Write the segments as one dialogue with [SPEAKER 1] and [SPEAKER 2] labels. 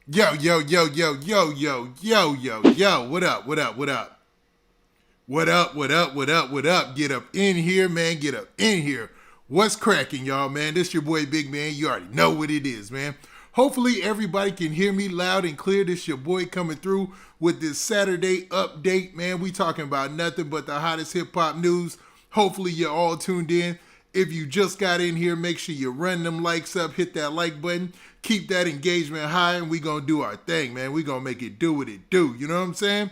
[SPEAKER 1] Yo, yo, yo, yo, yo, yo, yo, yo, yo. What up? What up? What up? What up? What up? What up? What up? Get up in here, man. Get up in here. What's cracking, y'all, man? This your boy Big Man. You already know what it is, man. Hopefully everybody can hear me loud and clear. This your boy coming through with this Saturday update, man. We talking about nothing but the hottest hip hop news. Hopefully you're all tuned in. If you just got in here, make sure you run them likes up, hit that like button, keep that engagement high, and we gonna do our thing, man. We gonna make it do what it do. You know what I'm saying?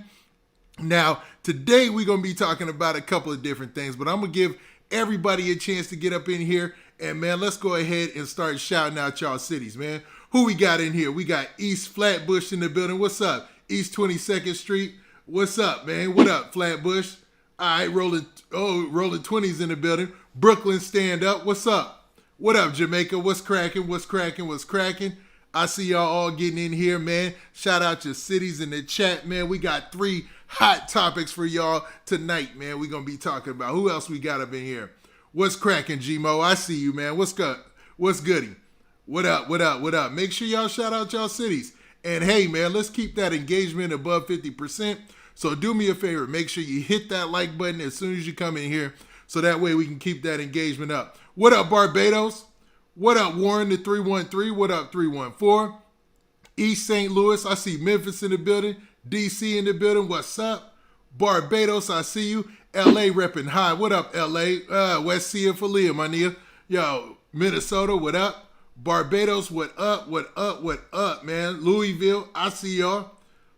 [SPEAKER 1] Now, today we're going to be talking about a couple of different things, but I'm going to give everybody a chance to get up in here. And, man, let's go ahead and start shouting out y'all cities, man. Who we got in here? We got East Flatbush in the building. What's up? East 22nd Street. What's up, man? What up, Flatbush? All right, rolling 20s in the building. Brooklyn, stand up. What's up? What up, Jamaica? What's cracking? What's cracking? What's cracking? I see y'all all getting in here, man. Shout out your cities in the chat, man. We got 3 hot topics for y'all tonight, man. We're going to be talking about. Who else we got up in here? What's cracking, G-Mo? I see you, man. What's good? What's goody? What up? What up? What up? Make sure y'all shout out y'all cities. And hey, man, let's keep that engagement above 50%. So do me a favor. Make sure you hit that like button as soon as you come in here so that way we can keep that engagement up. What up, Barbados? What up, Warren, the 313? What up, 314? East St. Louis, I see Memphis in the building. DC in the building, what's up? Barbados, I see you. LA repping high. What up, LA? West Sea for Leah, my nigga. Yo, Minnesota, what up? Barbados, what up? What up? What up, man? Louisville, I see y'all.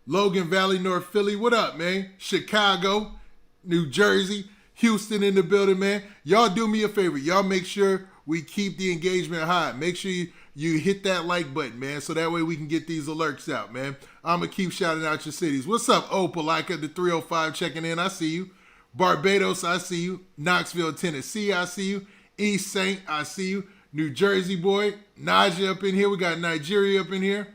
[SPEAKER 1] Logan Valley, North Philly, what up, man? Chicago, New Jersey, Houston in the building, man. Y'all do me a favor. Y'all make sure we keep the engagement high. Make sure you hit that like button, man, so that way we can get these alerts out, man. I'm going to keep shouting out your cities. What's up, Opelika, the 305 checking in? I see you. Barbados, I see you. Knoxville, Tennessee, I see you. East St., I see you. New Jersey boy. Naja up in here. We got Nigeria up in here.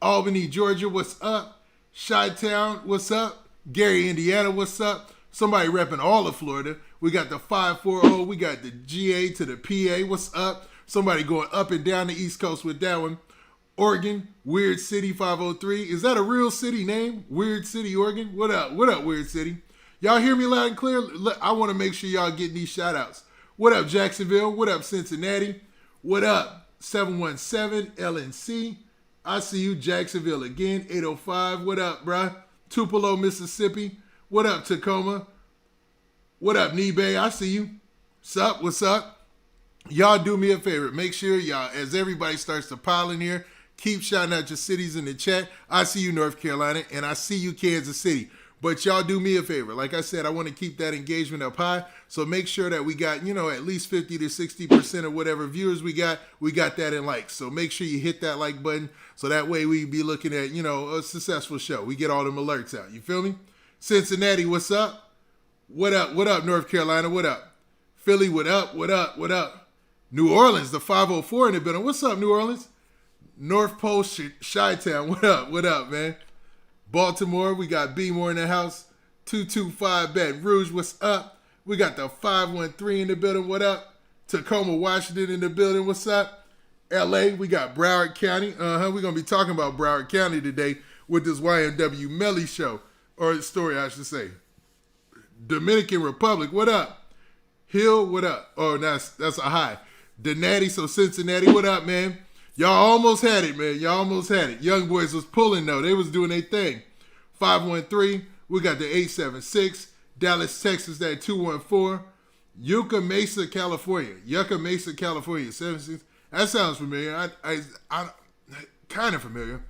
[SPEAKER 1] Albany, Georgia, what's up? Chi-Town, what's up? Gary, Indiana, what's up? Somebody repping all of Florida. We got the 540. We got the GA to the PA. What's up? Somebody going up and down the East Coast with that one. Oregon, Weird City 503. Is that a real city name? Weird City, Oregon? What up? What up, Weird City? Y'all hear me loud and clear? I want to make sure y'all getting these shout outs. What up, Jacksonville? What up, Cincinnati? What up, 717 LNC? I see you, Jacksonville again, 805. What up, bruh? Tupelo, Mississippi. What up, Tacoma? What up, Nebe? I see you. Sup? What's up? Y'all do me a favor. Make sure y'all, as everybody starts to pile in here, keep shouting out your cities in the chat. I see you, North Carolina, and I see you, Kansas City. But y'all do me a favor. Like I said, I want to keep that engagement up high. So make sure that we got, at least 50 to 60% of whatever viewers we got that in likes. So make sure you hit that like button. So that way we be looking at, a successful show. We get all them alerts out. You feel me? Cincinnati, what's up? What up? What up, North Carolina? What up? Philly, what up? What up? What up? New Orleans, the 504 in the building. What's up, New Orleans? North Pole, Chi-Town. What up? What up, man? Baltimore, we got B More in the house. 225 Baton Rouge, what's up? We got the 513 in the building. What up? Tacoma, Washington in the building. What's up? LA, we got Broward County. We're going to be talking about Broward County today with this YMW Melly show. Or story, I should say. Dominican Republic, what up? Hill, what up? Oh, that's a high. Donati, so Cincinnati, what up, man? Y'all almost had it, man. Y'all almost had it. Youngboys was pulling, though. They was doing their thing. 513, we got the 876. Dallas, Texas, that 214. Yucca Mesa, California. 76. That sounds familiar. I kind of familiar.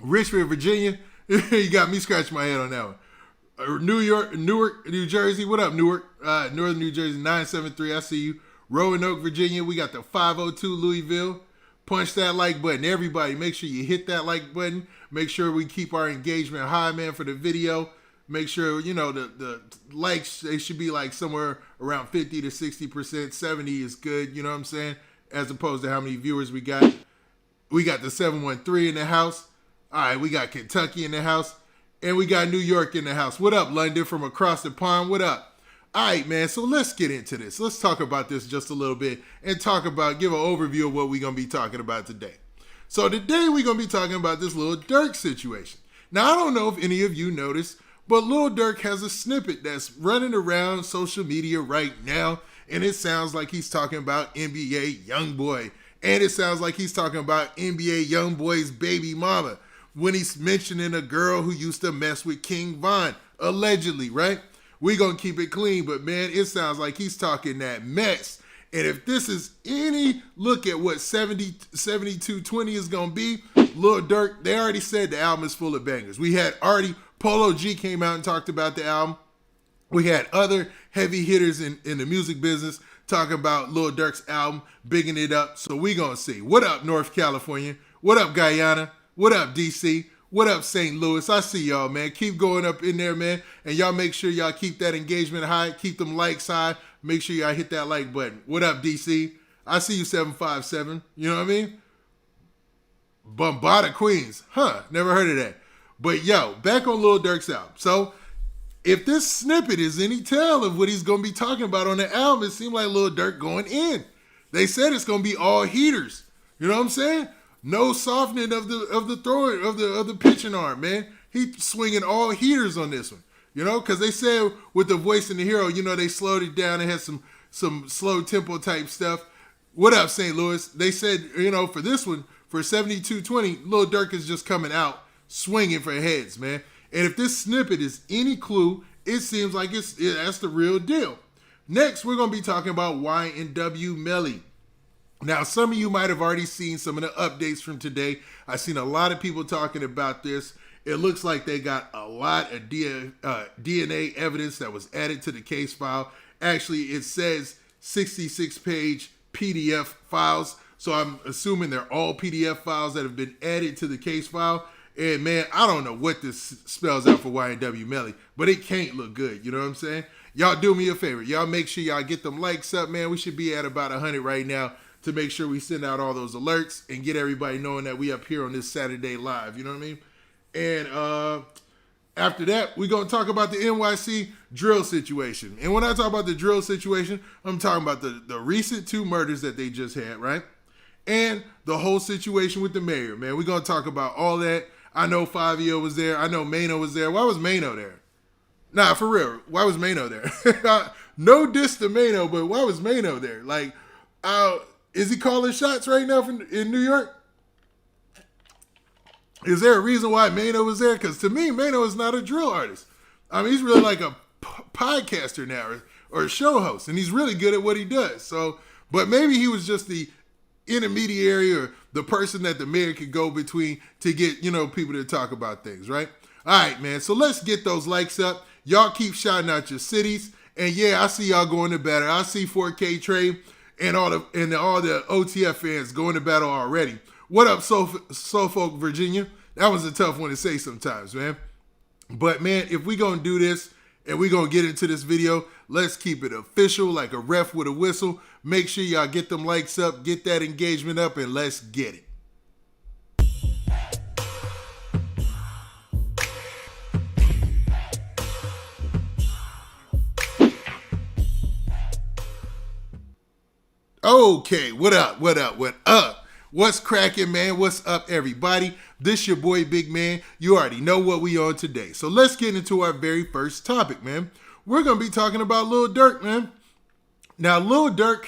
[SPEAKER 1] Richmond, Virginia. You got me scratching my head on that one. Newark, New Jersey. What up, Newark? Northern New Jersey, 973. I see you. Roanoke, Virginia. We got the 502 Louisville. Punch that like button. Everybody, make sure you hit that like button. Make sure we keep our engagement high, man, for the video. Make sure, the likes, they should be like somewhere around 50 to 60%. 70 is good, you know what I'm saying? As opposed to how many viewers we got. We got the 713 in the house. All right, we got Kentucky in the house. And we got New York in the house. What up, London, from across the pond? What up? All right, man, so let's get into this. Let's talk about this just a little bit and give an overview of what we're going to be talking about today. So today we're going to be talking about this Lil Durk situation. Now, I don't know if any of you noticed, but Lil Durk has a snippet that's running around social media right now, and it sounds like he's talking about NBA Youngboy, and it sounds like he's talking about NBA Youngboy's baby mama when he's mentioning a girl who used to mess with King Von, allegedly, right? We're going to keep it clean, but man, it sounds like he's talking that mess. And if this is any look at what 7220 is going to be, Lil Durk, they already said the album is full of bangers. We had already, Polo G came out and talked about the album. We had other heavy hitters in the music business talking about Lil Durk's album, bigging it up. So we going to see. What up, North California? What up, Guyana? What up, DC? What up, St. Louis? I see y'all, man. Keep going up in there, man. And y'all make sure y'all keep that engagement high. Keep them likes high. Make sure y'all hit that like button. What up, DC? I see you, 757. You know what I mean? Bombada Queens. Huh, never heard of that. But yo, back on Lil Durk's album. So, if this snippet is any tell of what he's going to be talking about on the album, it seemed like Lil Durk going in. They said it's going to be all heaters. You know what I'm saying? No softening of the throwing of the pitching arm, man. He swinging all heaters on this one. You know, because they said with the voice in the hero, you know, they slowed it down and had some slow tempo type stuff. What up, St. Louis? They said, you know, for this one, for 7220, Lil Durk is just coming out swinging for heads, man. And if this snippet is any clue, it seems like that's the real deal. Next, we're going to be talking about YMW Melly. Now, some of you might have already seen some of the updates from today. I've seen a lot of people talking about this. It looks like they got a lot of DNA evidence that was added to the case file. Actually, it says 66-page PDF files. So I'm assuming they're all PDF files that have been added to the case file. And man, I don't know what this spells out for YMW Melly, but it can't look good. You know what I'm saying? Y'all do me a favor. Y'all make sure y'all get them likes up, man. We should be at about 100 right now to make sure we send out all those alerts and get everybody knowing that we up here on this Saturday live. You know what I mean? And after that, we're going to talk about the NYC drill situation. And when I talk about the drill situation, I'm talking about the recent 2 murders that they just had, right? And the whole situation with the mayor, man. We're going to talk about all that. I know Fabio was there. I know Mano was there. Why was Mano there? Nah, for real. Why was Mano there? No diss to Mano, but why was Mano there? Like, is he calling shots right now in New York? Is there a reason why Mano was there? Because to me, Mano is not a drill artist. I mean, he's really like a podcaster now or a show host, and he's really good at what he does. So, but maybe he was just the intermediary or the person that the mayor could go between to get, you know, people to talk about things, right? All right, man. So let's get those likes up. Y'all keep shouting out your cities. And yeah, I see y'all going to battle. I see 4K Trey and all the OTF fans going to battle already. What up, Suffolk, Virginia? That was a tough one to say sometimes, man. But, man, if we going to do this and we going to get into this video, let's keep it official like a ref with a whistle. Make sure y'all get them likes up, get that engagement up, and let's get it. Okay, what up? What's cracking, man? What's up, everybody? This your boy, Big Man. You already know what we on today. So let's get into our very first topic, man. We're going to be talking about Lil Durk, man. Now, Lil Durk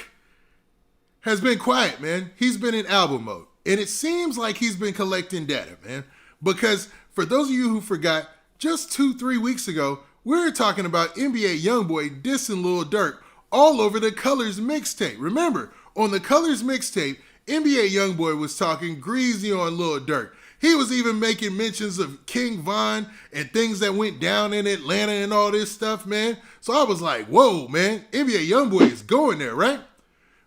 [SPEAKER 1] has been quiet, man. He's been in album mode. And it seems like he's been collecting data, man. Because for those of you who forgot, just 2-3 weeks ago, we were talking about NBA Youngboy dissing Lil Durk all over the Colors mixtape. Remember, on the Colors mixtape, NBA Youngboy was talking greasy on Lil Durk. He was even making mentions of King Von and things that went down in Atlanta and all this stuff, man. So I was like, whoa, man, NBA Youngboy is going there, right?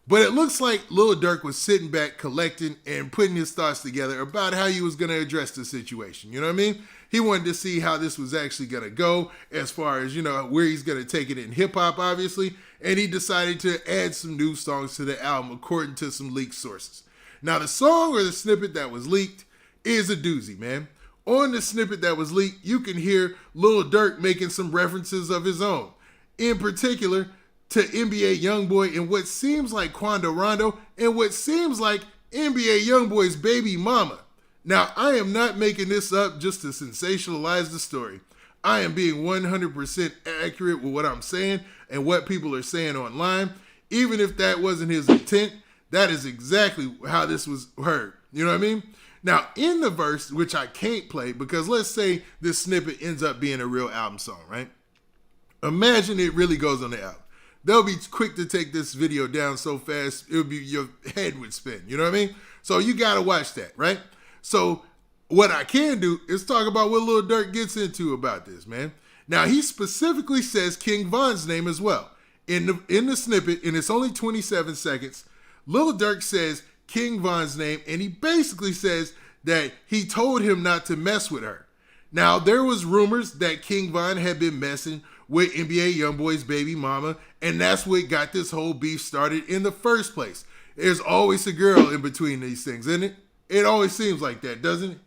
[SPEAKER 1] But it looks like Lil Durk was sitting back, collecting, and putting his thoughts together about how he was going to address the situation. You know what I mean? He wanted to see how this was actually going to go as far as, you know, where he's going to take it in hip-hop, obviously. And he decided to add some new songs to the album, according to some leaked sources. Now, the song or the snippet that was leaked is a doozy, man. On the snippet that was leaked, you can hear Lil Durk making some references of his own. In particular, to NBA Youngboy and what seems like Quando Rondo and what seems like NBA Youngboy's baby mama. Now, I am not making this up just to sensationalize the story. I am being 100% accurate with what I'm saying and what people are saying online. Even if that wasn't his intent, that is exactly how this was heard. You know what I mean? Now, in the verse, which I can't play because let's say this snippet ends up being a real album song, right? Imagine it really goes on the album. They'll be quick to take this video down so fast, your head would spin. You know what I mean? So you got to watch that, right? So what I can do is talk about what Lil Durk gets into about this, man. Now, he specifically says King Von's name as well. In the snippet, and it's only 27 seconds, Lil Durk says King Von's name, and he basically says that he told him not to mess with her. Now, there was rumors that King Von had been messing with NBA Youngboy's baby mama, and that's what got this whole beef started in the first place. There's always a girl in between these things, isn't it? It always seems like that, doesn't it?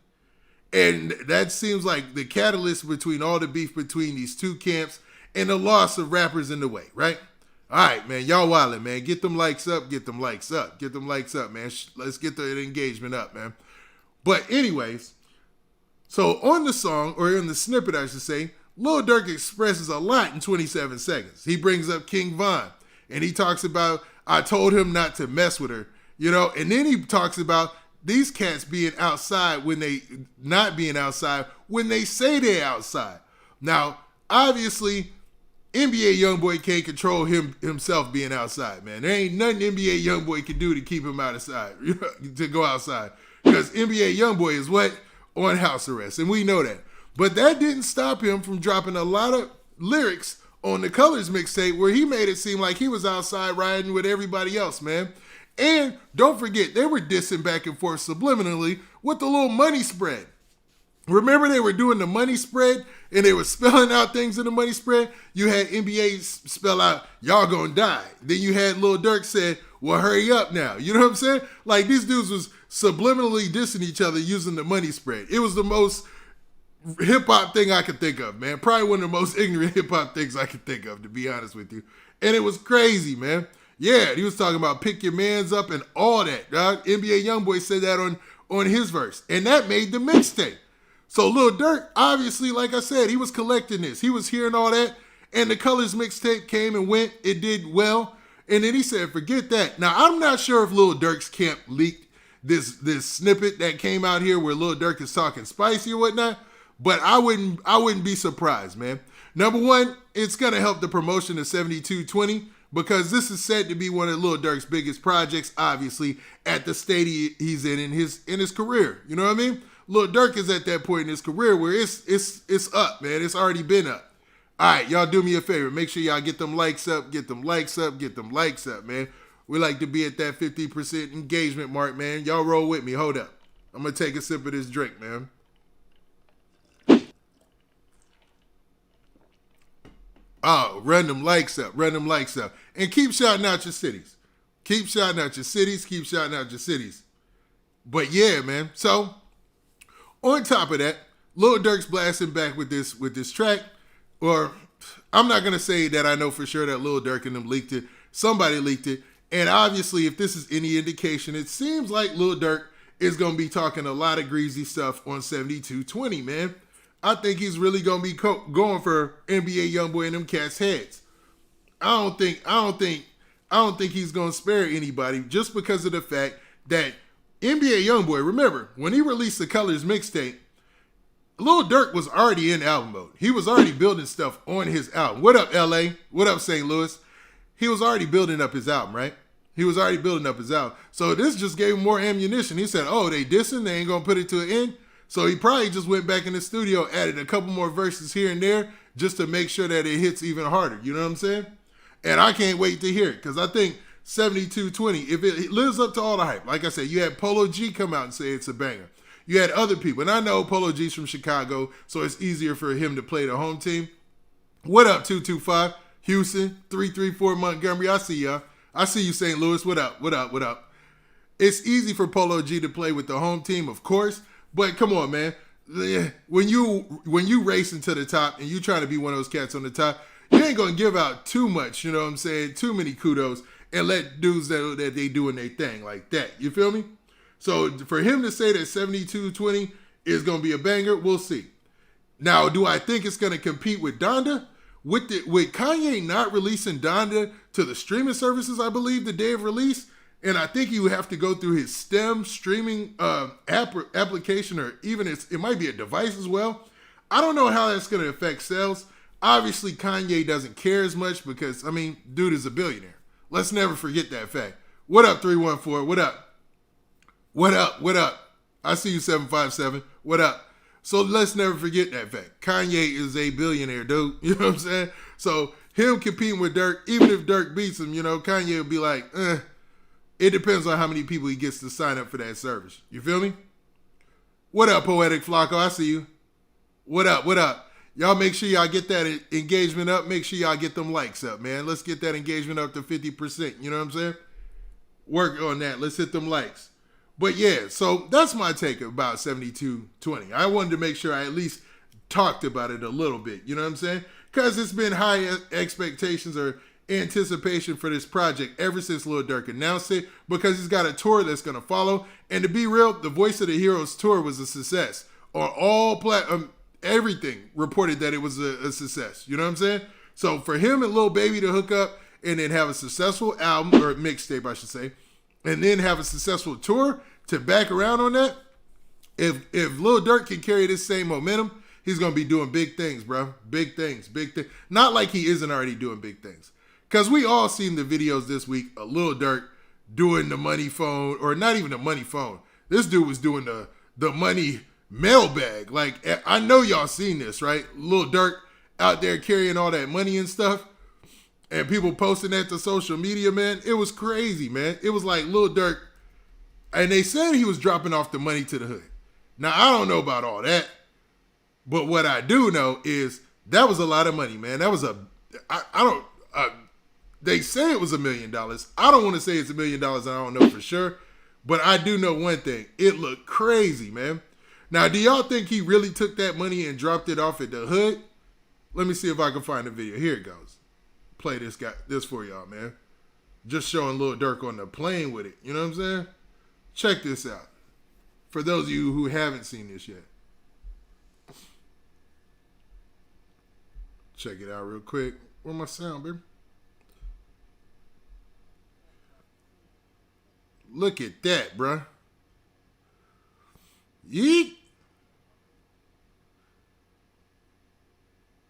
[SPEAKER 1] And that seems like the catalyst between all the beef between these two camps and the loss of rappers in the way, right? All right, man, y'all wildin', man. Get them likes up, get them likes up, get them likes up, man. Let's get the engagement up, man. But anyways, so on the song, or in the snippet, I should say, Lil Durk expresses a lot in 27 seconds. He brings up King Von, and he talks about, I told him not to mess with her, you know, and then he talks about these cats being outside when they, not being outside when they say they're outside. Now, obviously, NBA Youngboy can't control himself being outside, man. There ain't nothing NBA Youngboy can do to keep him outside, to go outside. Because NBA Youngboy is what? On house arrest, and we know that. But that didn't stop him from dropping a lot of lyrics on the Colors mixtape where he made it seem like he was outside riding with everybody else, man. And don't forget, they were dissing back and forth subliminally with the little money spread. Remember they were doing the money spread and they were spelling out things in the money spread? You had NBA spell out, y'all gonna die. Then you had Lil Durk said, well, hurry up now. You know what I'm saying? Like these dudes was subliminally dissing each other using the money spread. It was the most hip-hop thing I could think of, man. Probably one of the most ignorant hip-hop things I could think of, to be honest with you. And it was crazy, man. Yeah, he was talking about pick your mans up and all that, dog. NBA Youngboy said that on his verse. And that made the mixtape. So Lil Durk, obviously, like I said, he was collecting this. He was hearing all that. And the Colors mixtape came and went. It did well. And then he said, forget that. Now, I'm not sure if Lil Durk's camp leaked this snippet that came out here where Lil Durk is talking spicy or whatnot. But I wouldn't be surprised, man. Number one, it's going to help the promotion of 7220 because this is said to be one of Lil Durk's biggest projects, obviously, at the state he's in his career. You know what I mean? Lil Durk is at that point in his career where it's up, man. It's already been up. All right, y'all do me a favor. Make sure y'all get them likes up, get them likes up, get them likes up, man. We like to be at that 50% engagement mark, man. Y'all roll with me. Hold up. I'm going to take a sip of this drink, man. Oh, run them likes up, run them likes up. And keep shouting out your cities. Keep shouting out your cities, keep shouting out your cities. But yeah, man. So, on top of that, Lil Durk's blasting back with this track. Or, I'm not going to say that I know for sure that Lil Durk and them leaked it. Somebody leaked it. And obviously, if this is any indication, it seems like Lil Durk is going to be talking a lot of greasy stuff on 7220, man. I think he's really gonna be going for NBA Youngboy and them cats' heads. I don't think he's gonna spare anybody just because of the fact that NBA Youngboy. Remember when he released the Colors mixtape, Lil Durk was already in album mode. He was already building stuff on his album. What up, LA? What up, St. Louis? He was already building up his album, right? He was already building up his album. So this just gave him more ammunition. He said, "Oh, they dissing? They ain't gonna put it to an end." So he probably just went back in the studio, added a couple more verses here and there just to make sure that it hits even harder. You know what I'm saying? And I can't wait to hear it because I think 7220, if it lives up to all the hype. Like I said, you had Polo G come out and say it's a banger. You had other people. And I know Polo G's from Chicago, so it's easier for him to play the home team. What up, 225? Houston, 334 Montgomery. I see y'all. I see you, St. Louis. What up? What up? What up? It's easy for Polo G to play with the home team, of course. But come on, man. When you racing to the top and you trying to be one of those cats on the top, you ain't gonna give out too much, you know what I'm saying? Too many kudos and let dudes that they doing their thing like that. You feel me? So for him to say that 72-20 is going to be a banger, we'll see. Now, do I think it's going to compete with Donda? With Kanye not releasing Donda to the streaming services, I believe, the day of release, and I think you have to go through his STEM streaming application, or even it might be a device as well. I don't know how that's going to affect sales. Obviously, Kanye doesn't care as much because, I mean, dude is a billionaire. Let's never forget that fact. What up, 314? What up? What up? What up? I see you, 757. What up? So let's never forget that fact. Kanye is a billionaire, dude. You know what I'm saying? So him competing with Durk, even if Durk beats him, you know, Kanye will be like, it depends on how many people he gets to sign up for that service. You feel me? What up, Poetic Flacco? I see you. What up? What up? Y'all make sure y'all get that engagement up. Make sure y'all get them likes up, man. Let's get that engagement up to 50%. You know what I'm saying? Work on that. Let's hit them likes. But yeah, so that's my take about 72-20. I wanted to make sure I at least talked about it a little bit. You know what I'm saying? Because it's been high expectations or anticipation for this project ever since Lil Durk announced it, because he's got a tour that's going to follow. And to be real, the Voice of the Heroes tour was a success. On all everything reported that it was a success. You know what I'm saying? So for him and Lil Baby to hook up and then have a successful album, or mixtape, I should say, and then have a successful tour to back around on that, if Lil Durk can carry this same momentum, he's going to be doing big things, bro. Big things, big things. Not like he isn't already doing big things. Because we all seen the videos this week of Lil Durk doing the money phone, or not even the money phone. This dude was doing the money mailbag. Like, I know y'all seen this, right? Lil Durk out there carrying all that money and stuff, and people posting that to social media, man. It was crazy, man. It was like Lil Durk, and they said he was dropping off the money to the hood. Now, I don't know about all that, but what I do know is that was a lot of money, man. That was they say it was $1 million. I don't want to say it's $1 million, and I don't know for sure, but I do know one thing. It looked crazy, man. Now, do y'all think he really took that money and dropped it off at the hood? Let me see if I can find the video. Here it goes. Play this for y'all, man. Just showing Lil Durk on the plane with it. You know what I'm saying? Check this out. For those of you who haven't seen this yet. Check it out real quick. Where's my sound, baby? Look at that, bruh. Yeet.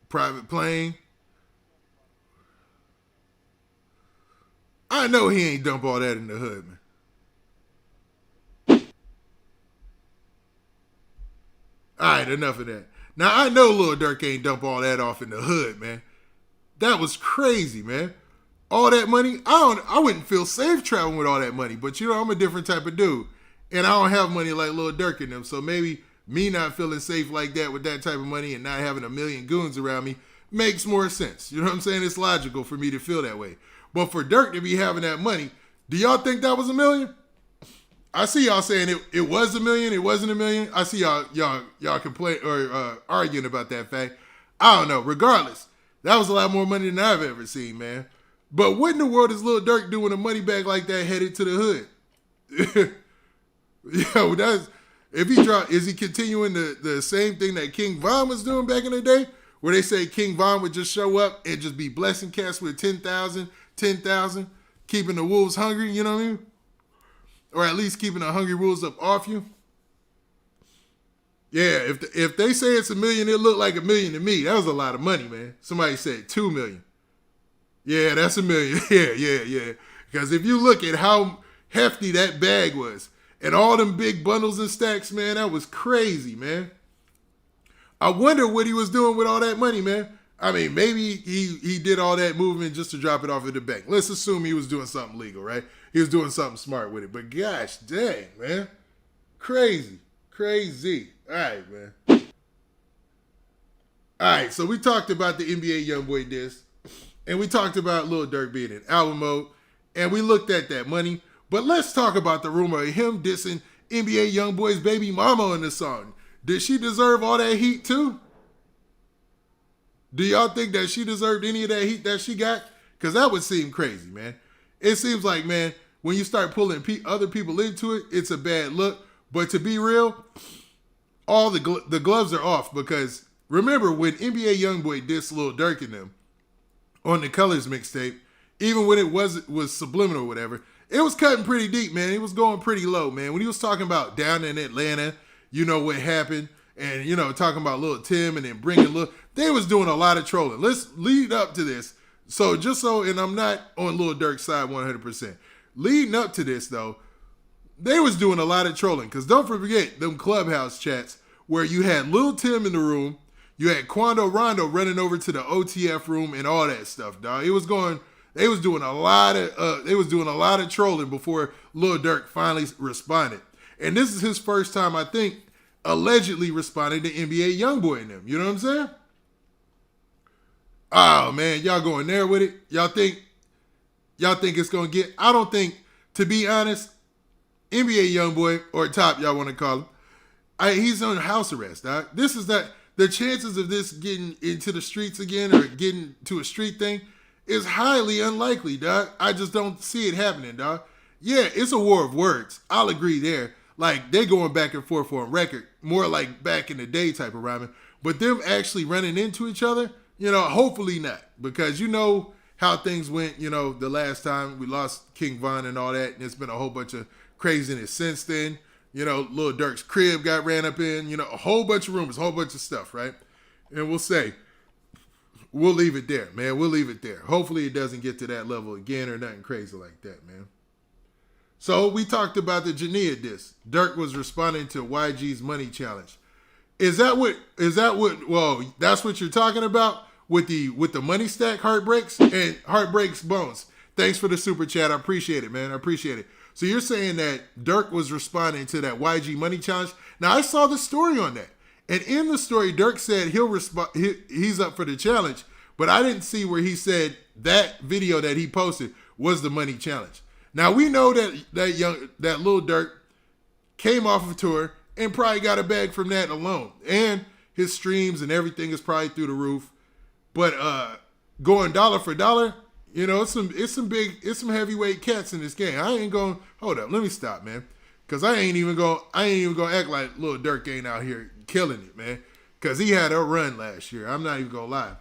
[SPEAKER 1] Private plane. I know he ain't dump all that in the hood, man. All right, enough of that. Now, I know Lil Durk ain't dump all that off in the hood, man. That was crazy, man. All that money, I wouldn't feel safe traveling with all that money. But, you know, I'm a different type of dude. And I don't have money like Lil Durk and them. So maybe me not feeling safe like that with that type of money and not having a million goons around me makes more sense. You know what I'm saying? It's logical for me to feel that way. But for Durk to be having that money, do y'all think that was $1 million? I see y'all saying it was $1 million, it wasn't $1 million. I see y'all complain or arguing about that fact. I don't know. Regardless, that was a lot more money than I've ever seen, man. But what in the world is Lil Durk doing a money bag like that headed to the hood? Yo, is he continuing the same thing that King Von was doing back in the day? Where they say King Von would just show up and just be blessing cats with 10,000, keeping the wolves hungry, you know what I mean? Or at least keeping the hungry wolves up off you. Yeah, if they say it's $1 million, it looked like $1 million to me. That was a lot of money, man. Somebody said $2 million. Yeah, that's $1 million. Yeah. Because if you look at how hefty that bag was and all them big bundles and stacks, man, that was crazy, man. I wonder what he was doing with all that money, man. I mean, maybe he did all that movement just to drop it off at the bank. Let's assume he was doing something legal, right? He was doing something smart with it. But gosh dang, man. Crazy. All right, man. All right, so we talked about the NBA Youngboy diss, and we talked about Lil Durk being in album mode, and we looked at that money. But let's talk about the rumor of him dissing NBA Youngboy's baby mama in the song. Did she deserve all that heat too? Do y'all think that she deserved any of that heat that she got? Because that would seem crazy, man. It seems like, man, when you start pulling other people into it, it's a bad look. But to be real, all the gloves are off because remember when NBA Youngboy dissed Lil Durk and them on the Colors mixtape, even when it was subliminal or whatever, it was cutting pretty deep, man. It was going pretty low, man. When he was talking about down in Atlanta, you know what happened, and you know talking about Lil Tim and then bringing Lil, they was doing a lot of trolling. Let's lead up to this. So and I'm not on Lil Durk's side 100%. Leading up to this though, they was doing a lot of trolling because don't forget them clubhouse chats where you had Lil Tim in the room, you had Quando Rondo running over to the OTF room and all that stuff, dog. They was doing a lot of trolling before Lil Durk finally responded. And this is his first time, I think, allegedly responding to NBA Youngboy and them. You know what I'm saying? Oh man, y'all going there with it? Y'all think it's gonna get? I don't think, to be honest, NBA Youngboy or Top, y'all want to call him, he's on house arrest, dog. This is that the chances of this getting into the streets again or getting to a street thing is highly unlikely, dog. I just don't see it happening, dog. Yeah, it's a war of words. I'll agree there. Like, they going back and forth on record, more like back in the day type of rhyming. But them actually running into each other, you know, hopefully not. Because you know how things went, you know, the last time we lost King Von and all that. And it's been a whole bunch of craziness since then. You know, Lil Durk's crib got ran up in, you know, a whole bunch of rumors, a whole bunch of stuff, right? And we'll leave it there, man. We'll leave it there. Hopefully it doesn't get to that level again or nothing crazy like that, man. So we talked about the Jania diss. Durk was responding to YG's money challenge. Is that what, well, that's what you're talking about with the money stack heartbreaks and heartbreaks bones. Thanks for the super chat. I appreciate it, man. I appreciate it. So you're saying that Durk was responding to that YG money challenge. Now I saw the story on that. And in the story, Durk said he's up for the challenge, but I didn't see where he said that video that he posted was the money challenge. Now we know that Lil Durk came off of tour and probably got a bag from that alone. And his streams and everything is probably through the roof. But going dollar for dollar, you know, it's some heavyweight cats in this game. I ain't going, hold up, let me stop, man. Cause I ain't even gonna act like Lil Durk ain't out here killing it, man. Cause he had a run last year. I'm not even gonna lie.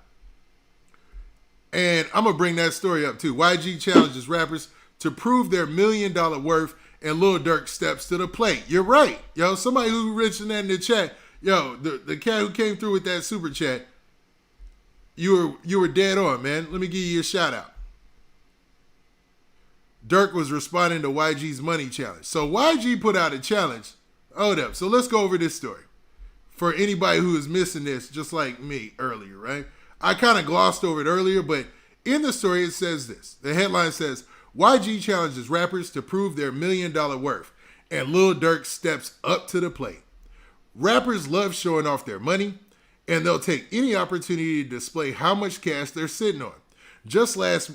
[SPEAKER 1] And I'm gonna bring that story up too. YG challenges rappers to prove their $1 million worth, and Lil Durk steps to the plate. You're right, yo. Somebody who mentioned that in the chat, yo, the cat who came through with that super chat, you were dead on, man. Let me give you a shout out. Durk was responding to YG's money challenge. So YG put out a challenge. Hold up. So let's go over this story. For anybody who is missing this, just like me earlier, right? I kind of glossed over it earlier, but in the story it says this. The headline says, YG challenges rappers to prove their $1 million worth, and Lil Durk steps up to the plate. Rappers love showing off their money, and they'll take any opportunity to display how much cash they're sitting on. Just last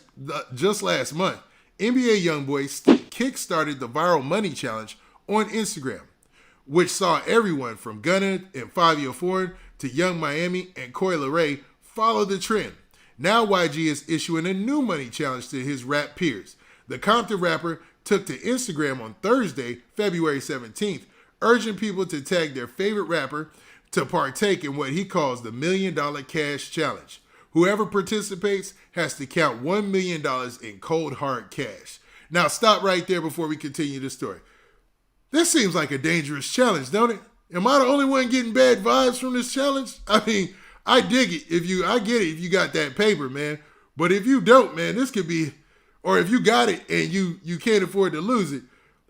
[SPEAKER 1] month, NBA Youngboy kick-started the viral money challenge on Instagram, which saw everyone from Gunna and Fabio Foreign to Young Miami and Coi Leray follow the trend. Now YG is issuing a new money challenge to his rap peers. The Compton rapper took to Instagram on Thursday, February 17th, urging people to tag their favorite rapper to partake in what he calls the $1 million cash challenge. Whoever participates has to count $1 million in cold hard cash. Now stop right there before we continue the story. This seems like a dangerous challenge, don't it? Am I the only one getting bad vibes from this challenge? I mean, I dig it. I get it if you got that paper, man. But if you don't, man, this could be, or if you got it and you can't afford to lose it,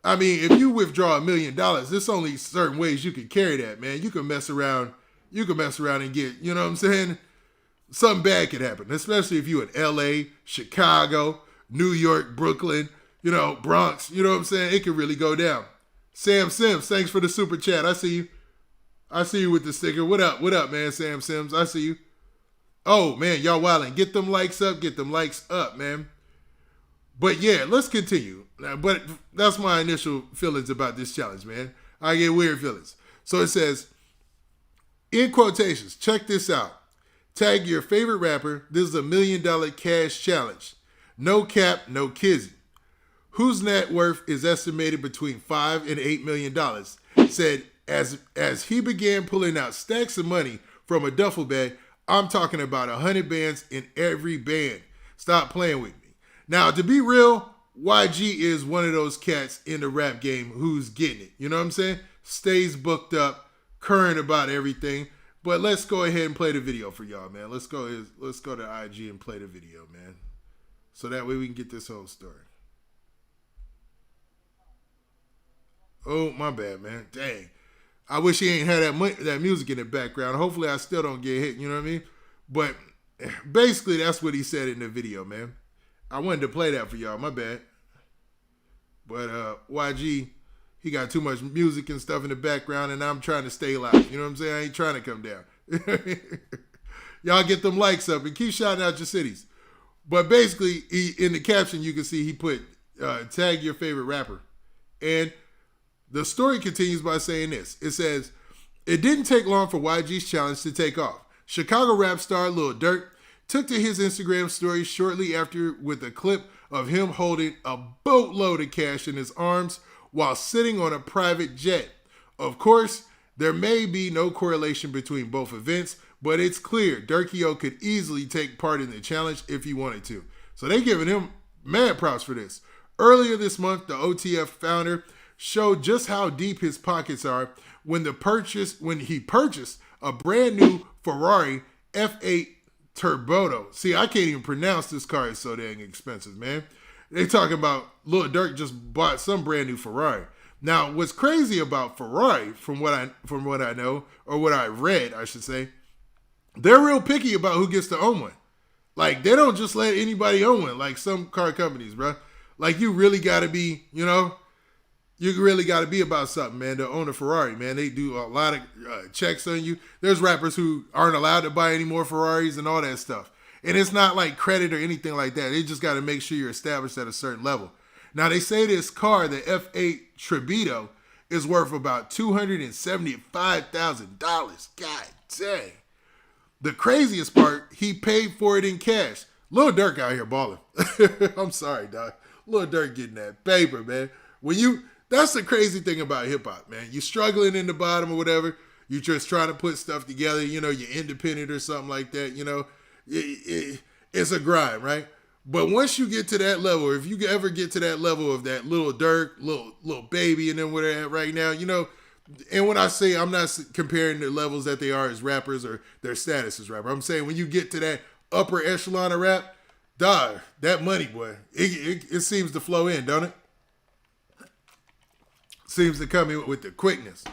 [SPEAKER 1] I mean, if you withdraw $1 million, there's only certain ways you can carry that, man. You can mess around and get, you know what I'm saying? Something bad could happen, especially if you in LA, Chicago, New York, Brooklyn, you know, Bronx, you know what I'm saying? It could really go down. Sam Sims, thanks for the super chat. I see you. I see you with the sticker. What up, man, Sam Sims? I see you. Oh, man, y'all wildin'. Get them likes up, man. But yeah, let's continue. But that's my initial feelings about this challenge, man. I get weird feelings. So it says, in quotations, check this out. Tag your favorite rapper. This is a $1 million cash challenge. No cap, no kizzy. whose net worth is estimated between $5 and $8 million, said as he began pulling out stacks of money from a duffel bag, I'm talking about 100 bands in every band. Stop playing with me. Now, to be real, YG is one of those cats in the rap game who's getting it. You know what I'm saying? Stays booked up, current about everything. But let's go ahead and play the video for y'all, man. Let's go to IG and play the video, man. So that way we can get this whole story. Oh, my bad, man. Dang. I wish he ain't had that music in the background. Hopefully I still don't get hit, you know what I mean? But basically that's what he said in the video, man. I wanted to play that for y'all, my bad. But YG, he got too much music and stuff in the background, and I'm trying to stay live. You know what I'm saying? I ain't trying to come down. Y'all get them likes up and keep shouting out your cities. But basically, in the caption, you can see he put, tag your favorite rapper. And the story continues by saying this. It says, it didn't take long for YG's challenge to take off. Chicago rap star Lil Durk took to his Instagram story shortly after with a clip of him holding a boatload of cash in his arms while sitting on a private jet. Of course, there may be no correlation between both events, but it's clear Durkio could easily take part in the challenge if he wanted to. So they giving him mad props for this. Earlier this month, the OTF founder showed just how deep his pockets are when he purchased a brand new Ferrari F8 Turbo. See, I can't even pronounce this car. It's so dang expensive, man. They talking about Lil Durk just bought some brand new Ferrari. Now, what's crazy about Ferrari, from what I know, or what I read, I should say, they're real picky about who gets to own one. Like, they don't just let anybody own one, like some car companies, bro. Like, you really got to be, you really got to be about something, man, to own a Ferrari, man. They do a lot of checks on you. There's rappers who aren't allowed to buy any more Ferraris and all that stuff. And it's not like credit or anything like that. They just got to make sure you're established at a certain level. Now, they say this car, the F8 Trebito, is worth about $275,000. God dang. The craziest part, he paid for it in cash. Lil Durk out here balling. I'm sorry, dog. Lil Durk getting that paper, man. That's the crazy thing about hip hop, man. You're struggling in the bottom or whatever. You're just trying to put stuff together. You're independent or something like that. It's a grind, right? But once you get to that level, if you ever get to that level of that Lil Durk, little baby, and then where they're at right now, and when I say, I'm not comparing the levels that they are as rappers or their status as rapper. I'm saying when you get to that upper echelon of rap, dog, that money, boy, it seems to flow in, don't it? Seems to come in with the quickness.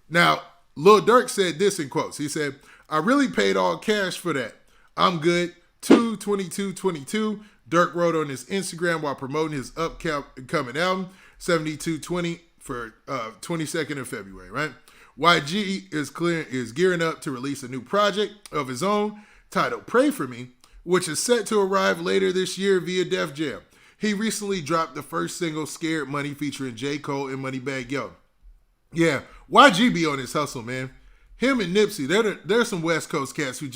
[SPEAKER 1] Now, Lil Durk said this in quotes. He said, I really paid all cash for that. I'm good. 2/22/22. Durk wrote on his Instagram while promoting his upcoming album, 7220, for 22nd of February, right? YG is gearing up to release a new project of his own titled Pray For Me, which is set to arrive later this year via Def Jam. He recently dropped the first single, Scared Money, featuring J. Cole and Moneybagg Yo. Yeah, YG be on his hustle, man. Him and Nipsey, they're some West Coast cats who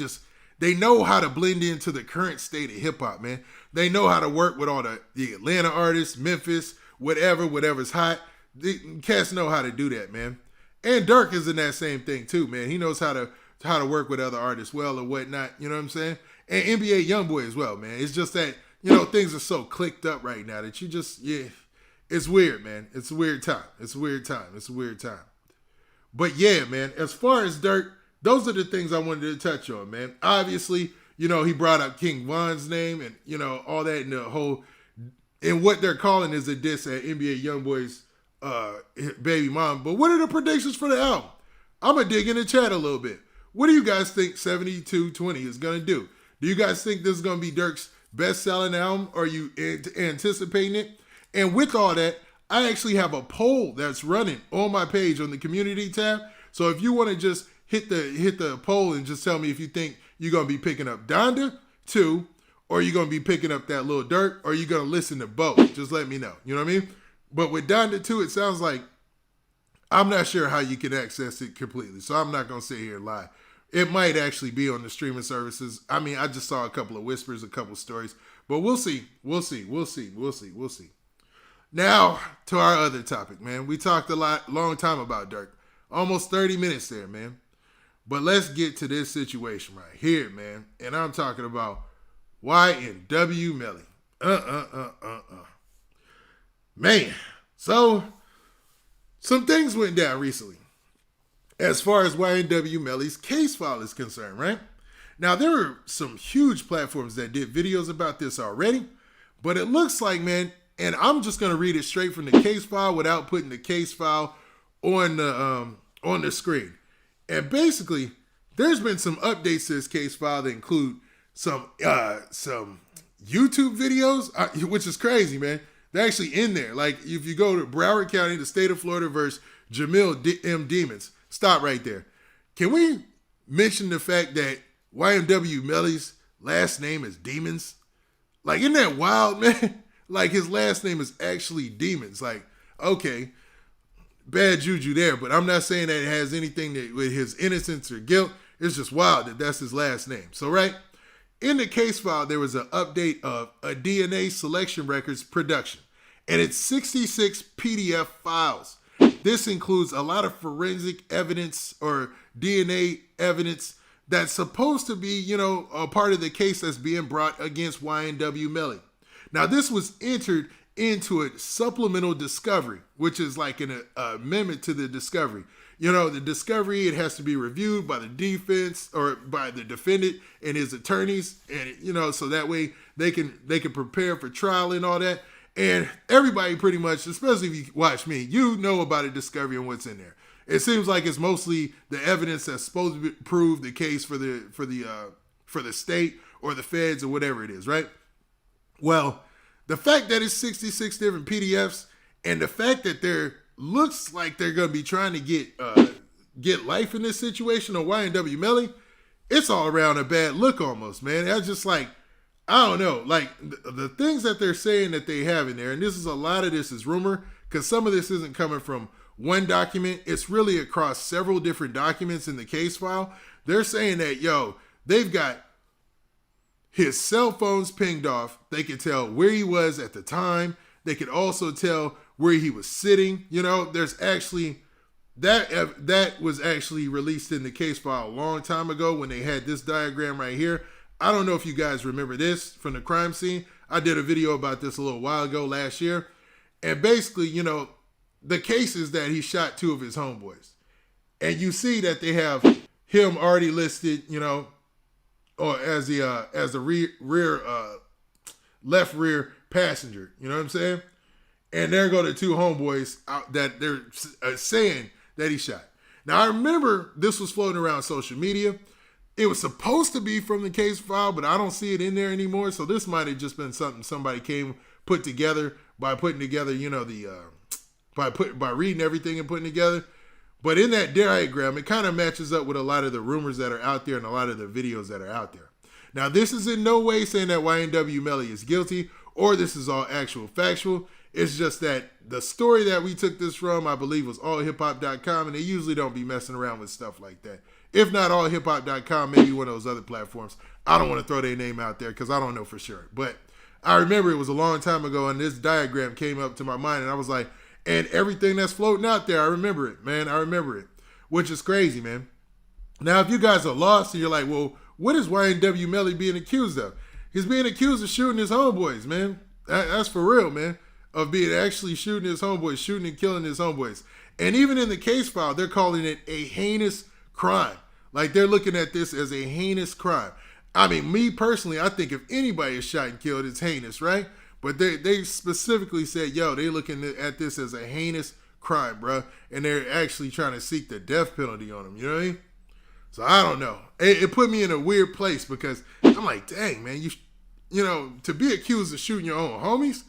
[SPEAKER 1] they know how to blend into the current state of hip-hop, man. They know how to work with all the Atlanta artists, Memphis, whatever's hot. The cats know how to do that, man. And Durk is in that same thing too, man. He knows how to work with other artists well or whatnot, you know what I'm saying? And NBA Youngboy as well, man. It's just that, things are so clicked up right now that it's weird, man. It's a weird time. It's a weird time. But yeah, man, as far as Durk, those are the things I wanted to touch on, man. Obviously, he brought up King Von's name and, all that in the whole, and what they're calling is a diss at NBA Youngboy's baby mom. But what are the predictions for the album? I'm going to dig in the chat a little bit. What do you guys think 7220 is going to do? Do you guys think this is going to be Durk's best-selling album? Or are you anticipating it? And with all that, I actually have a poll that's running on my page on the community tab. So if you want to just hit the poll and just tell me if you think you're going to be picking up Donda 2, or you're going to be picking up that Lil Durk, or you're going to listen to both. Just let me know. You know what I mean? But with Donda 2, it sounds like I'm not sure how you can access it completely. So I'm not going to sit here and lie. It might actually be on the streaming services. I mean, I just saw a couple of whispers, a couple of stories. But we'll see. Now to our other topic, man. We talked long time about Durk. Almost 30 minutes there, man. But let's get to this situation right here, man. And I'm talking about YMW Melly. Man, so some things went down recently as far as YMW Melly's case file is concerned, right? Now, there were some huge platforms that did videos about this already, but it looks like, man, and I'm just going to read it straight from the case file without putting the case file on the screen. And basically, there's been some updates to this case file that include some YouTube videos, which is crazy, man. They're actually in there. Like, if you go to Broward County, the state of Florida versus Jamil M. Demons, stop right there. Can we mention the fact that YMW Melly's last name is Demons? Like, isn't that wild, man? Like, his last name is actually Demons. Like, okay, bad juju there, but I'm not saying that it has anything with his innocence or guilt. It's just wild that that's his last name. So, right, in the case file, there was an update of a DNA selection records production, and it's 66 PDF files. This includes a lot of forensic evidence or DNA evidence that's supposed to be, a part of the case that's being brought against YMW Melly. Now, this was entered into a supplemental discovery, which is like an amendment to the discovery. The discovery, it has to be reviewed by the defense or by the defendant and his attorneys, and so that way they can prepare for trial and all that. And everybody pretty much, especially if you watch me, know about a discovery and what's in there. It seems like it's mostly the evidence that's supposed to prove the case for the state or the feds or whatever it is, right? Well, the fact that it's 66 different PDFs and the fact that there looks like they're going to be trying to get life in this situation on YMW Melly, it's all around a bad look almost, man. That's just like, I don't know, like the things that they're saying that they have in there, and a lot of this is rumor, because some of this isn't coming from one document. It's really across several different documents in the case file. They're saying that, they've got his cell phones pinged off. They could tell where he was at the time. They could also tell where he was sitting. There's actually, that was actually released in the case file a long time ago when they had this diagram right here. I don't know if you guys remember this from the crime scene. I did a video about this a little while ago last year. And basically, the case is that he shot two of his homeboys. And you see that they have him already listed, or as the left rear passenger. You know what I'm saying? And there go the two homeboys out that they're saying that he shot. Now, I remember this was floating around social media. It was supposed to be from the case file, but I don't see it in there anymore. So this might have just been something somebody put together by putting together, by reading everything and putting together. But in that diagram, it kind of matches up with a lot of the rumors that are out there and a lot of the videos that are out there. Now, this is in no way saying that YMW Melly is guilty or this is all actual factual. It's just that the story that we took this from, I believe, was allhiphop.com, and they usually don't be messing around with stuff like that. If not allhiphop.com, maybe one of those other platforms. I don't want to throw their name out there because I don't know for sure. But I remember it was a long time ago, and this diagram came up to my mind, and I was like, and everything that's floating out there, I remember it, man. I remember it, which is crazy, man. Now, if you guys are lost and you're like, well, what is YMW Melly being accused of? He's being accused of shooting his homeboys, man. That's for real, man. Of being actually shooting his homeboys, shooting and killing his homeboys. And even in the case file, they're calling it a heinous crime. Like, they're looking at this as a heinous crime. I mean, me personally, I think if anybody is shot and killed, it's heinous, right? But they specifically said, they're looking at this as a heinous crime, bro. And they're actually trying to seek the death penalty on him. You know what I mean? So I don't know. It put me in a weird place because I'm like, dang, man, to be accused of shooting your own homies,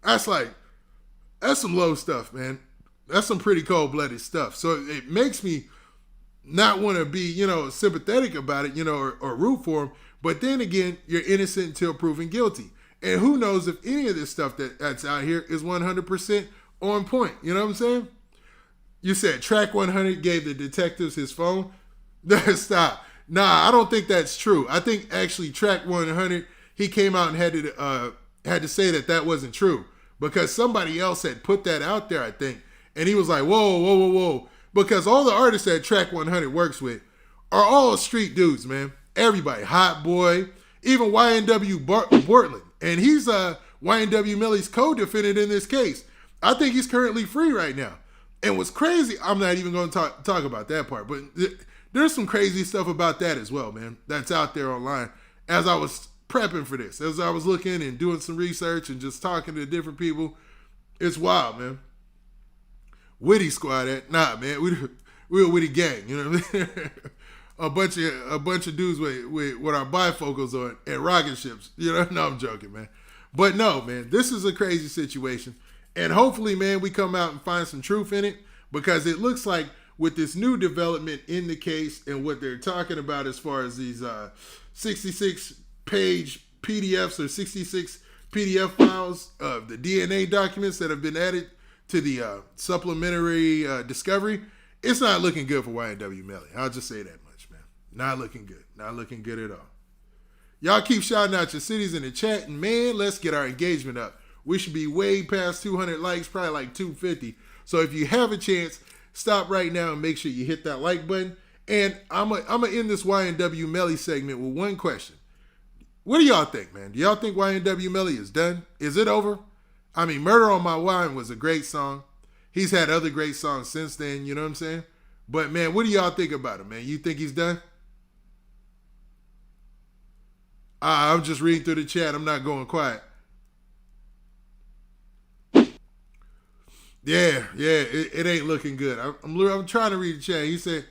[SPEAKER 1] that's some low stuff, man. That's some pretty cold-blooded stuff. So it makes me not want to be, sympathetic about it, or root for him. But then again, you're innocent until proven guilty. And who knows if any of this stuff that's out here is 100% on point. You know what I'm saying? You said Track 100 gave the detectives his phone. Stop. Nah, I don't think that's true. I think actually Track 100, he came out and had to say that wasn't true. because somebody else had put that out there, I think, and he was like, whoa, whoa, whoa, whoa, because all the artists that Track 100 works with are all street dudes, man. Everybody, Hot Boy, even YNW Portland, and he's YMW Melly's co-defendant in this case. I think he's currently free right now. And what's crazy, I'm not even going to talk about that part, but there's some crazy stuff about that as well, man, that's out there online. As I was prepping for this, as I was looking and doing some research and just talking to different people, it's wild, man. Witty squad, nah, man, we're a witty gang, you know what I mean? a bunch of dudes with our bifocals on and rocket ships, you know? No, I'm joking, man. But no, man, this is a crazy situation. And hopefully, man, we come out and find some truth in it, because it looks like with this new development in the case and what they're talking about as far as these 66-page PDFs or 66 PDF files of the DNA documents that have been added to the supplementary discovery, it's not looking good for YMW Melly. I'll just say that much, man. Not looking good. Not looking good at all. Y'all keep shouting out your cities in the chat, and man, let's get our engagement up. We should be way past 200 likes, probably like 250. So if you have a chance, stop right now and make sure you hit that like button. And I'm gonna end this YMW Melly segment with one question. What do y'all think, man? Do y'all think YMW Melly is done? Is it over? I mean, Murder on My Wine was a great song. He's had other great songs since then, you know what I'm saying? But, man, what do y'all think about him, man? You think he's done? I'm just reading through the chat. I'm not going quiet. Yeah, it ain't looking good. I'm trying to read the chat. He said,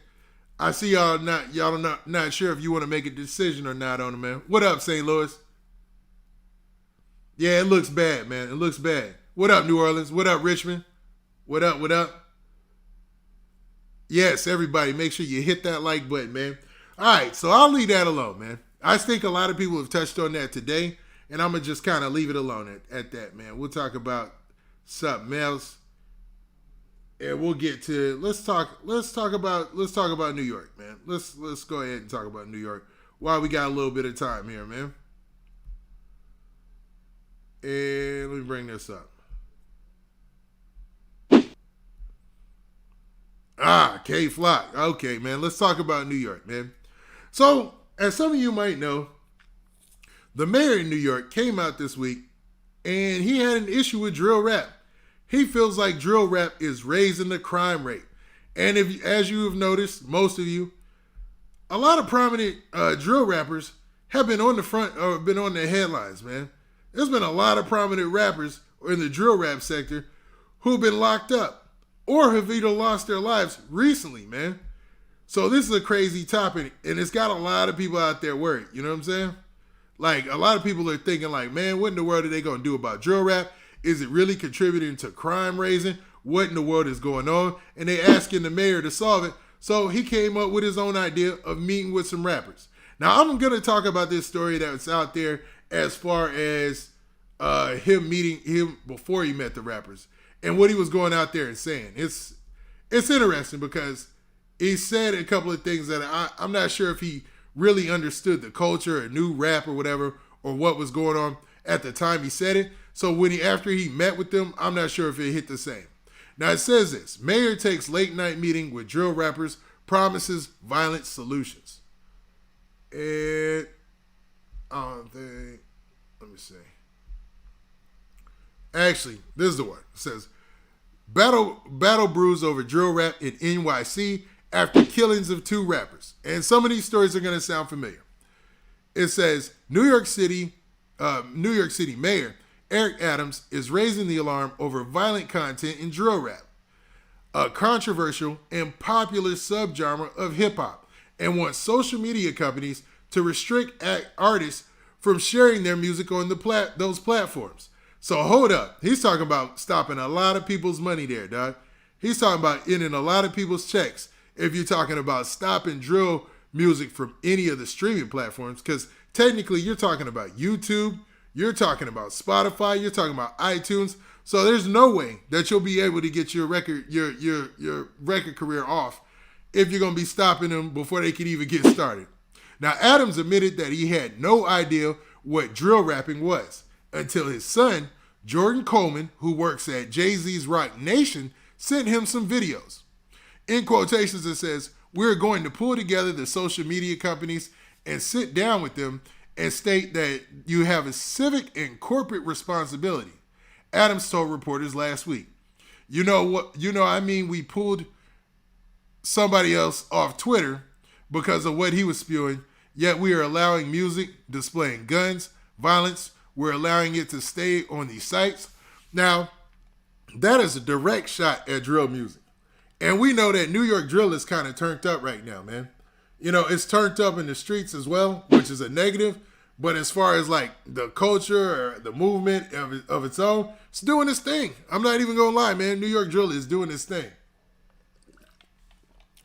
[SPEAKER 1] I see y'all not sure if you want to make a decision or not on him, man. What up, St. Louis? Yeah, it looks bad, man. It looks bad. What up, New Orleans? What up, Richmond? What up, what up? Yes, everybody, make sure you hit that like button, man. All right, so I'll leave that alone, man. I think a lot of people have touched on that today, and I'm going to just kind of leave it alone at that, man. We'll talk about something else. And we'll get to let's talk about New York, man. Let's go ahead and talk about New York while we got a little bit of time here, man. And let me bring this up. K Flock. Okay, man. Let's talk about New York, man. So, as some of you might know, the mayor in New York came out this week and he had an issue with drill rap. He feels like drill rap is raising the crime rate. And if, as you have noticed, most of you, a lot of prominent drill rappers have been on the front or been on the headlines, man. There's been a lot of prominent rappers in the drill rap sector who've been locked up or have either lost their lives recently, man. So this is a crazy topic, and it's got a lot of people out there worried. You know what I'm saying? Like, a lot of people are thinking like, man, what in the world are they going to do about drill rap? Is it really contributing to crime raising? What in the world is going on? And they asking the mayor to solve it. So he came up with his own idea of meeting with some rappers. Now, I'm going to talk about this story that's out there as far as him meeting him before he met the rappers and what he was going out there and saying. It's interesting because he said a couple of things that I'm not sure if he really understood the culture or knew rap or whatever or what was going on at the time he said it. So after he met with them, I'm not sure if it hit the same. Now it says this: mayor takes late night meeting with drill rappers, promises violent solutions. And let me see. Actually, this is the one. It says battle brews over drill rap in NYC after killings of 2 rappers. And some of these stories are going to sound familiar. It says New York City Mayor Eric Adams is raising the alarm over violent content in drill rap, a controversial and popular subgenre of hip-hop, and wants social media companies to restrict artists from sharing their music on those platforms. So hold up. He's talking about stopping a lot of people's money there, dog. He's talking about ending a lot of people's checks if you're talking about stopping drill music from any of the streaming platforms, because technically you're talking about YouTube, you're talking about Spotify, you're talking about iTunes. So there's no way that you'll be able to get your record career off if you're going to be stopping them before they can even get started. Now, Adams admitted that he had no idea what drill rapping was until his son Jordan Coleman, who works at Jay-Z's Rock Nation, sent him some videos. In quotations, it says, "We're going to pull together the social media companies and sit down with them and state that you have a civic and corporate responsibility," Adams told reporters last week. You know what? We pulled somebody else off Twitter because of what he was spewing, yet we are allowing music displaying guns, violence. We're allowing it to stay on these sites. Now, that is a direct shot at drill music. And we know that New York drill is kind of turned up right now, man. It's turned up in the streets as well, which is a negative. But as far as like the culture or the movement of its own, it's doing its thing. I'm not even going to lie, man. New York drill is doing its thing.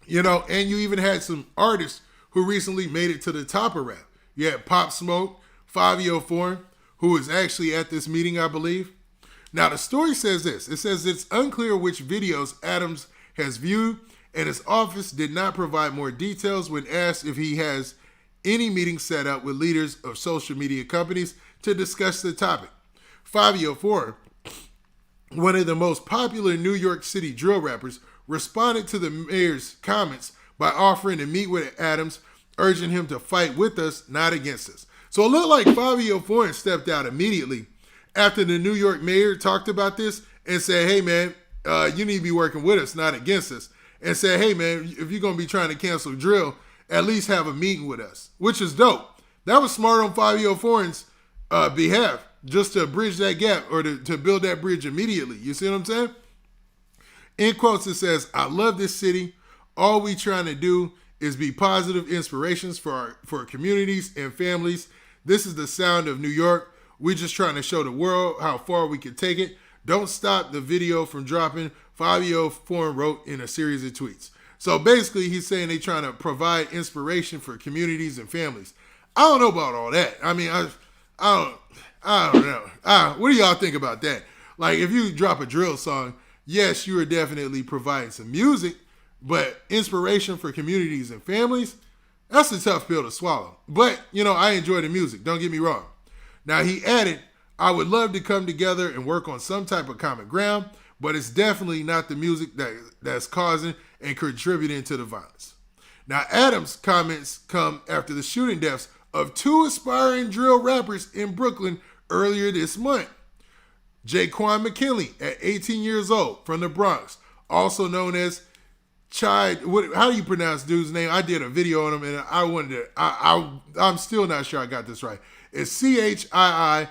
[SPEAKER 1] And you even had some artists who recently made it to the top of rap. You had Pop Smoke, Fabio Foreign, who is actually at this meeting, I believe. Now, the story says this. It says it's unclear which videos Adams has viewed, and his office did not provide more details when asked if he has any meetings set up with leaders of social media companies to discuss the topic. Fabio Foreign, one of the most popular New York City drill rappers, responded to the mayor's comments by offering to meet with Adams, urging him to fight with us, not against us. So it looked like Fabio Foreign stepped out immediately after the New York mayor talked about this and said, "Hey, man, you need to be working with us, not against us." And said, "Hey, man, if you're going to be trying to cancel drill, at least have a meeting with us," which is dope. That was smart on Fabio Foreign's behalf, just to bridge that gap or to build that bridge immediately. You see what I'm saying? In quotes, it says, "I love this city. All we trying to do is be positive inspirations for communities and families. This is the sound of New York. We're just trying to show the world how far we can take it. Don't stop the video from dropping," Fabio Foreign wrote in a series of tweets. So basically, he's saying they're trying to provide inspiration for communities and families. I don't know about all that. I mean, I don't know. What do y'all think about that? Like, if you drop a drill song, yes, you are definitely providing some music, but inspiration for communities and families, that's a tough pill to swallow. But, I enjoy the music. Don't get me wrong. Now, he added, "I would love to come together and work on some type of common ground, but it's definitely not the music that's causing and contributing to the violence." Now, Adams' comments come after the shooting deaths of two aspiring drill rappers in Brooklyn earlier this month. Jaquan McKinley, at 18 years old, from the Bronx, also known as Chai. How do you pronounce dude's name? I did a video on him, and I'm still not sure I got this right. It's ChiiWVTTZ.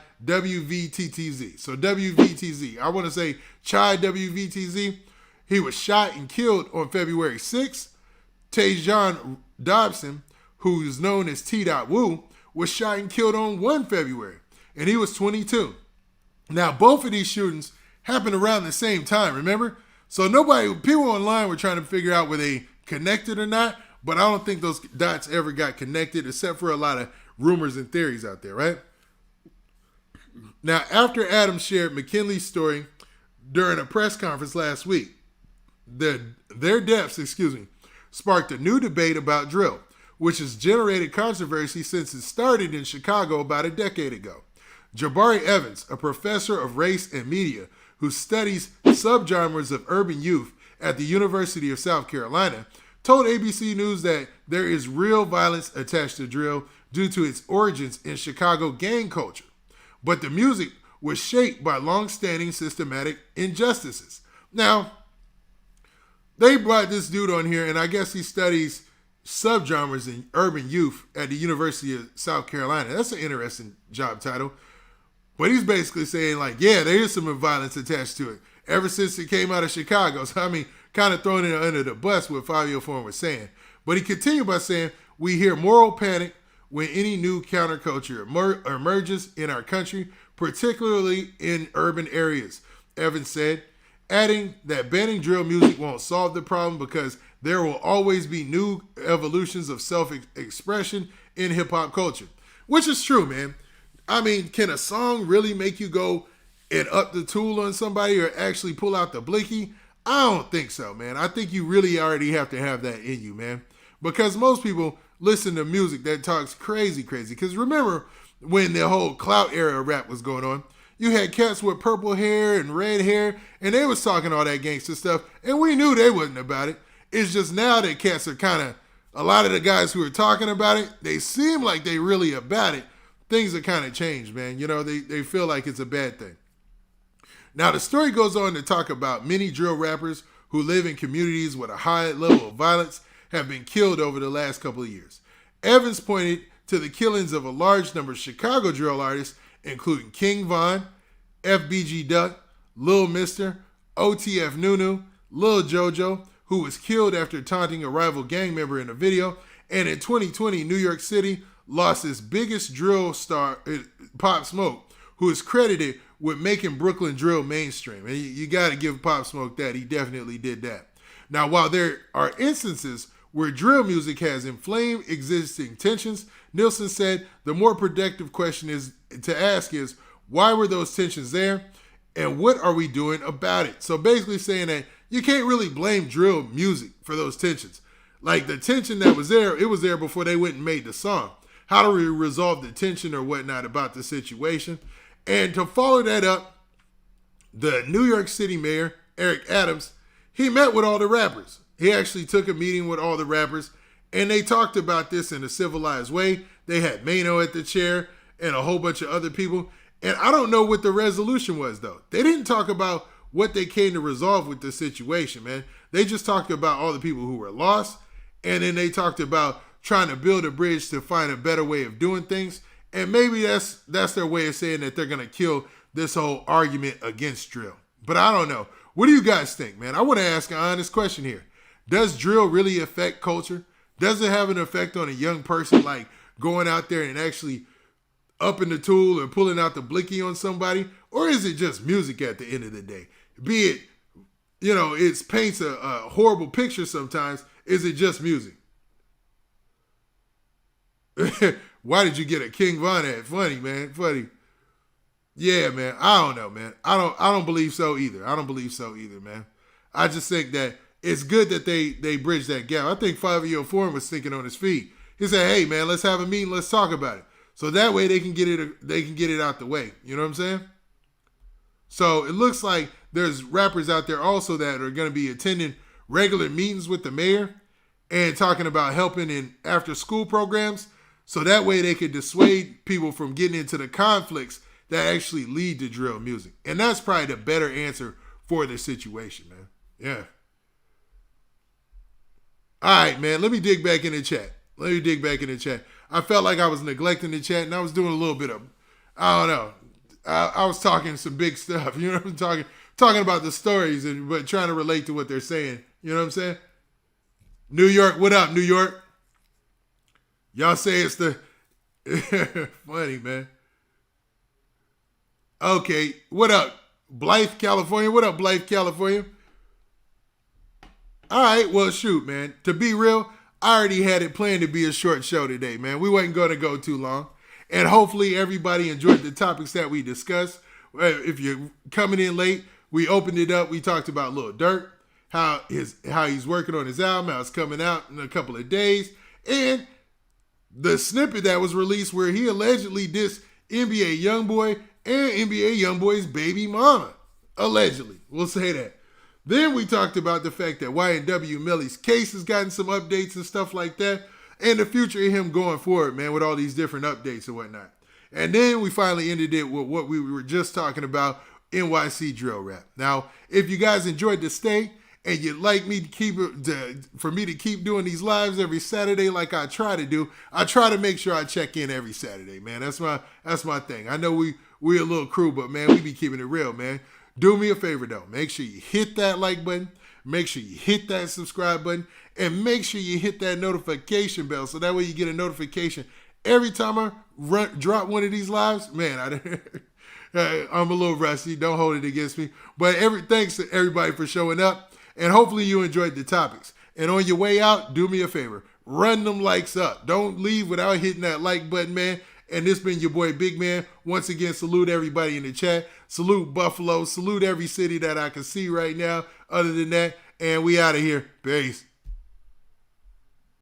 [SPEAKER 1] So WVTZ. I want to say Chai WVTZ. He was shot and killed on February 6th. Tajon Dobson, who is known as T.Woo, was shot and killed on 1 February, and he was 22. Now, both of these shootings happened around the same time, remember? So people online were trying to figure out were they connected or not, but I don't think those dots ever got connected except for a lot of rumors and theories out there, right? Now, after Adams shared McKinley's story during a press conference last week, their deaths, sparked a new debate about drill, which has generated controversy since it started in Chicago about a decade ago. Jabari Evans, a professor of race and media who studies subgenres of urban youth at the University of South Carolina, told ABC News that there is real violence attached to drill due to its origins in Chicago gang culture. But the music was shaped by long-standing systematic injustices. Now, they brought this dude on here, and I guess he studies subgenres in urban youth at the University of South Carolina. That's an interesting job title. But he's basically saying, like, yeah, there is some violence attached to it ever since it came out of Chicago. So, I mean, kind of throwing it under the bus, what Fabio Foreign was saying. But he continued by saying, "We hear moral panic when any new counterculture emerges in our country, particularly in urban areas," Evans said, adding that banning drill music won't solve the problem because there will always be new evolutions of self-expression in hip-hop culture. Which is true, man. I mean, can a song really make you go and up the tool on somebody or actually pull out the blicky? I don't think so, man. I think you really already have to have that in you, man. Because most people listen to music that talks crazy. Because remember when the whole clout era rap was going on, you had cats with purple hair and red hair, and they was talking all that gangster stuff, and we knew they wasn't about it. It's just now that cats are kind of, a lot of the guys who are talking about it, they seem like they really about it. Things are kind of changed, man. You know, they feel like it's a bad thing. Now, the story goes on to talk about many drill rappers who live in communities with a high level of violence have been killed over the last couple of years. Evans pointed to the killings of a large number of Chicago drill artists, including King Von, FBG Duck, Lil Mister, OTF Nunu, Lil Jojo, who was killed after taunting a rival gang member in a video, and in 2020, New York City lost its biggest drill star, Pop Smoke, who is credited with making Brooklyn drill mainstream. And you got to give Pop Smoke that. He definitely did that. Now, while there are instances where drill music has inflamed existing tensions, Nielsen said the more productive question is to ask is, why were those tensions there? And what are we doing about it? So basically saying that you can't really blame drill music for those tensions. Like the tension that was there, it was there before they went and made the song. How do we resolve the tension or whatnot about the situation? And to follow that up, the New York City mayor, Eric Adams, he met with all the rappers. He actually took a meeting with all the rappers, and they talked about this in a civilized way. They had Mano at the chair and a whole bunch of other people. And I don't know what the resolution was, though. They didn't talk about what they came to resolve with the situation, man. They just talked about all the people who were lost, and then they talked about trying to build a bridge to find a better way of doing things. And maybe that's their way of saying that they're going to kill this whole argument against drill. But I don't know. What do you guys think, man? I want to ask an honest question here. Does drill really affect culture? Does it have an effect on a young person, like going out there and actually upping the tool or pulling out the blicky on somebody? Or is it just music at the end of the day? Be it, you know, it paints a horrible picture sometimes. Is it just music? Why did you get a King Von at? Funny, man. Funny. Yeah, man. I don't know, man. I don't believe so either. I don't believe so either, man. I just think that it's good that they bridge that gap. I think 5-year-old Foreign was thinking on his feet. He said, "Hey, man, let's have a meeting. Let's talk about it." So that way they can get it out the way. You know what I'm saying? So it looks like there's rappers out there also that are going to be attending regular meetings with the mayor and talking about helping in after school programs. So that way they could dissuade people from getting into the conflicts that actually lead to drill music. And that's probably the better answer for the situation, man. Yeah. All right, man. Let me dig back in the chat. I felt like I was neglecting the chat, and I was doing a little bit of, I don't know. I was talking some big stuff. You know what I'm talking about the stories, but trying to relate to what they're saying. You know what I'm saying? New York, what up, New York? Y'all say it's the funny, man. Okay, what up, Blythe, California? What up, Blythe, California? All right, well, shoot, man. To be real, I already had it planned to be a short show today, man. We wasn't going to go too long. And hopefully everybody enjoyed the topics that we discussed. If you're coming in late, we opened it up. We talked about Lil Durk, how he's working on his album, how it's coming out in a couple of days. And the snippet that was released where he allegedly dissed NBA Youngboy and NBA Youngboy's baby mama. Allegedly. We'll say that. Then we talked about the fact that YMW Melly's case has gotten some updates and stuff like that. And the future of him going forward, man, with all these different updates and whatnot. And then we finally ended it with what we were just talking about, NYC drill rap. Now, if you guys enjoyed the stay and you'd like me to for me to keep doing these lives every Saturday like I try to do, I try to make sure I check in every Saturday, man. That's my thing. I know we a little crew, but man, we be keeping it real, man. Do me a favor though. Make sure you hit that like button. Make sure you hit that subscribe button. And make sure you hit that notification bell so that way you get a notification every time I drop one of these lives. Man, I'm a little rusty. Don't hold it against me. But thanks to everybody for showing up. And hopefully you enjoyed the topics. And on your way out, do me a favor. Run them likes up. Don't leave without hitting that like button, man. And this been your boy Big Man. Once again, salute everybody in the chat. Salute Buffalo. Salute every city that I can see right now. Other than that, and we out of here. Peace.